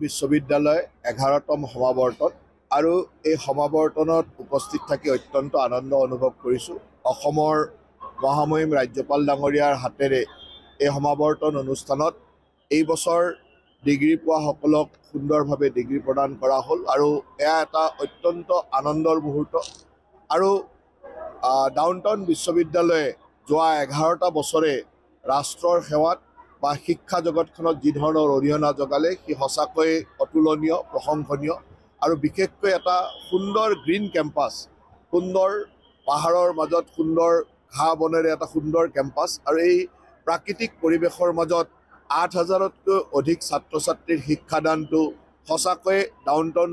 বিশ্ববিদ্যালয় 11তম সমাৱৰ্তন আৰু এই সমাৱৰ্তনত উপস্থিত থাকি অত্যন্ত আনন্দ অনুভৱ কৰিছোঁ। অসমৰ মহামহিম ৰাজ্যপাল ডাঙৰীয়াৰ হাতেৰে এই সমাৱৰ্তন অনুষ্ঠানত এই বছৰ ডিগ্ৰী পোৱাসকলক সুন্দৰভাৱে ডিগ্ৰী প্ৰদান কৰা হ'ল আৰু এয়া এটা অত্যন্ত আনন্দৰ মুহূৰ্ত। আৰু ডাউনটাউন বিশ্ববিদ্যালয়ে যোৱা 11টা বছৰে ৰাষ্ট্ৰৰ সেৱাত বা শিক্ষা জগতখনত যি ধৰণৰ অৰিহণা যোগালে সি সঁচাকৈ অতুলনীয়, প্ৰশংসনীয়। আৰু বিশেষকৈ এটা সুন্দৰ গ্ৰীণ কেম্পাছ, সুন্দৰ পাহাৰৰ মাজত সুন্দৰ ঘাঁহ বনেৰে এটা সুন্দৰ কেম্পাছ আৰু এই প্ৰাকৃতিক পৰিৱেশৰ মাজত 8,000তকৈ অধিক ছাত্ৰ ছাত্ৰীৰ শিক্ষাদানটো সঁচাকৈ ডাউনটাউন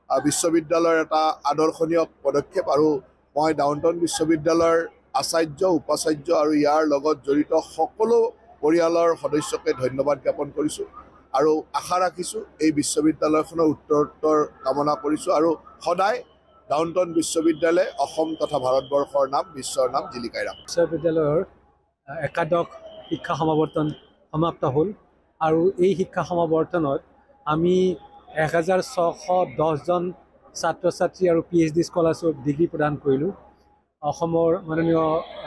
বিশ্ববিদ্যালয়ৰ এটা আদৰ্শনীয় পদক্ষেপ। আৰু মই ডাউনটাউন বিশ্ববিদ্যালয়ৰ আচাৰ্য, উপাচাৰ্য আৰু ইয়াৰ লগত জড়িত সকলো পৰিয়ালৰ সদস্যকে ধন্যবাদ জ্ঞাপন কৰিছোঁ আৰু আশা ৰাখিছোঁ এই বিশ্ববিদ্যালয়খনৰ উত্তৰোত্তৰ কামনা কৰিছোঁ আৰু সদায় ডাউনটাউন বিশ্ববিদ্যালয়ে অসম তথা ভাৰতবৰ্ষৰ নাম, বিশ্বৰ নাম জিলিকাই ৰাখে। বিশ্ববিদ্যালয়ৰ একাদশ শিক্ষা সমাৱৰ্তন সমাপ্ত হ'ল আৰু এই শিক্ষা সমাৱৰ্তনত আমি 1610জন ছাত্ৰ ছাত্ৰী আৰু PhD স্কলাৰশ্বিপ ডিগ্ৰী প্ৰদান কৰিলোঁ। অসমৰ মাননীয়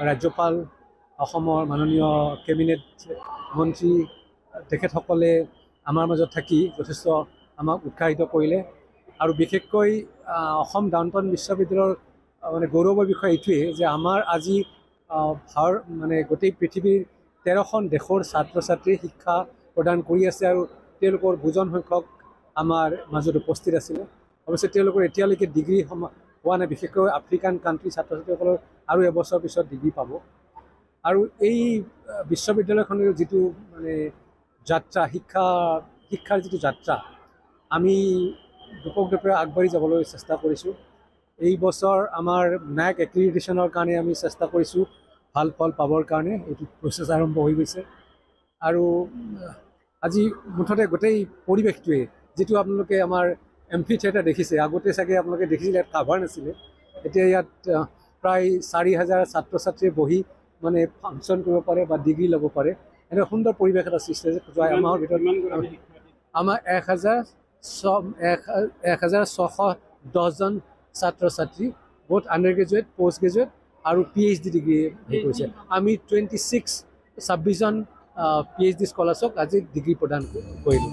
ৰাজ্যপাল, অসমৰ মাননীয় কেবিনেট মন্ত্ৰী তেখেতসকলে আমাৰ মাজত থাকি যথেষ্ট আমাক উৎসাহিত কৰিলে আৰু বিশেষকৈ অসম ডাউনটাউন বিশ্ববিদ্যালয়ৰ মানে গৌৰৱৰ বিষয় এইটোৱেই যে আমাৰ আজি গোটেই পৃথিৱীৰ 13খন দেশৰ ছাত্ৰ ছাত্ৰী শিক্ষা প্ৰদান কৰি আছে আৰু তেওঁলোকৰ বুজন সংখ্যক আমাৰ মাজত উপস্থিত আছিলে। অৱশ্যে তেওঁলোকৰ এতিয়ালৈকে ডিগ্ৰী হোৱা নাই, বিশেষকৈ আফ্ৰিকান কাণ্ট্ৰি ছাত্ৰ ছাত্ৰীসকলৰ আৰু এবছৰ পিছত ডিগ্ৰী পাব। আৰু এই বিশ্ববিদ্যালয়খনৰ যিটো মানে যাত্ৰা, শিক্ষাৰ যিটো যাত্ৰা, আমি দুপৰে আগবাঢ়ি যাবলৈ চেষ্টা কৰিছোঁ। এই বছৰ আমাৰ NAAC এক্ৰিডিটেশ্যনৰ কাৰণে আমি চেষ্টা কৰিছোঁ ভাল ফল পাবৰ কাৰণে। এইটো প্ৰচেছ আৰম্ভ হৈ গৈছে আৰু আজি মুঠতে গোটেই পৰিৱেশটোৱে, যিটো আপোনালোকে আমাৰ এম্ফি থিয়েটাৰ দেখিছে, আগতে চাগে আপোনালোকে দেখিছিলে ইয়াত কাভাৰ নাছিলে, এতিয়া ইয়াত প্ৰায় 4,000 ছাত্ৰ ছাত্ৰীয়ে বহি মানে ফাংচন কৰিব পাৰে বা ডিগ্ৰী ল'ব পাৰে। এনে সুন্দৰ পৰিৱেশ এটা সৃষ্টি হৈছে। যোৱা এমাহৰ ভিতৰত আমাৰ 1610জন ছাত্ৰ ছাত্ৰী, বহুত আণ্ডাৰ গ্ৰেজুৱেট, পষ্ট গ্ৰেজুৱেট আৰু PhD ডিগ্ৰী হেৰি কৰিছে। আমি 26জন PhD স্কলাৰশ্বিপক আজি ডিগ্ৰী প্ৰদান কৰিলোঁ।